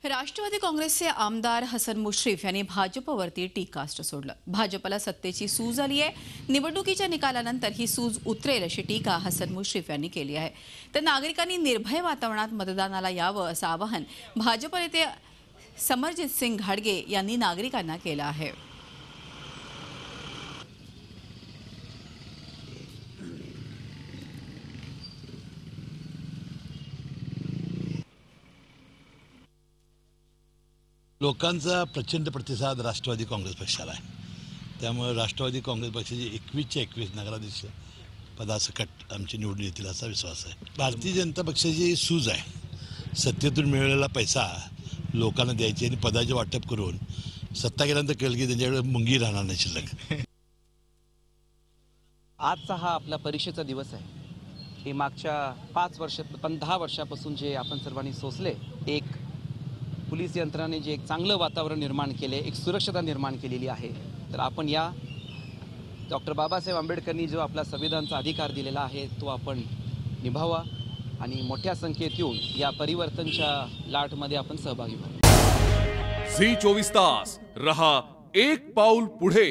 राष्ट्रवादी काँग्रेसचे आमदार हसन मुश्रीफ यांनी भाजपवरती टीकास्त्र सोडलं। भाजपला सत्तेची सूज आली आहे, निवडणुकीच्या निकालानंतर ही सूज उतरेल अशी टीका हसन मुश्रीफ यांनी केली आहे। तर नागरिकांनी निर्भय वातावरणात मतदानाला यावं असं आवाहन भाजप नेते समरजित सिंग घाडगे यांनी नागरिकांना केलं आहे। लोकांचा प्रचंड प्रतिसाद राष्ट्रवादी काँग्रेस पक्षाला आहे। त्यामुळे राष्ट्रवादी काँग्रेस पक्षाचे 21च्या 21 नगराध्यक्ष पदासकट आमची निवडून येतील असा विश्वास आहे। भारतीय जनता पक्षाची सूज आहे, सत्तेतून मिळालेला पैसा लोकांना द्यायची आणि पदाचे वाटप करून सत्ता गेल्यानंतर कळलं की त्यांच्याकडे मुंगी राहणार नाही शिल्लक। आजचा हा आपला परीक्षेचा दिवस आहे। हे मागच्या 10 वर्षापासून जे आपण सर्वांनी सोसले, एक पोलीस यंत्रणाने जे एक चांगलं वातावरण निर्माण केले, एक सुरक्षता निर्माण केलेली आहे, तर आपण या डॉक्टर बाबासाहेब आंबेडकरांनी जो आपला संविधानाचा अधिकार दिलेला आहे तो आपण निभावा आणि मोठ्या संख्येत येऊन या परिवर्तनच्या लाटमध्ये आपण सहभागी व्हावे। झी 24 तास रहा एक पाऊल पुढे।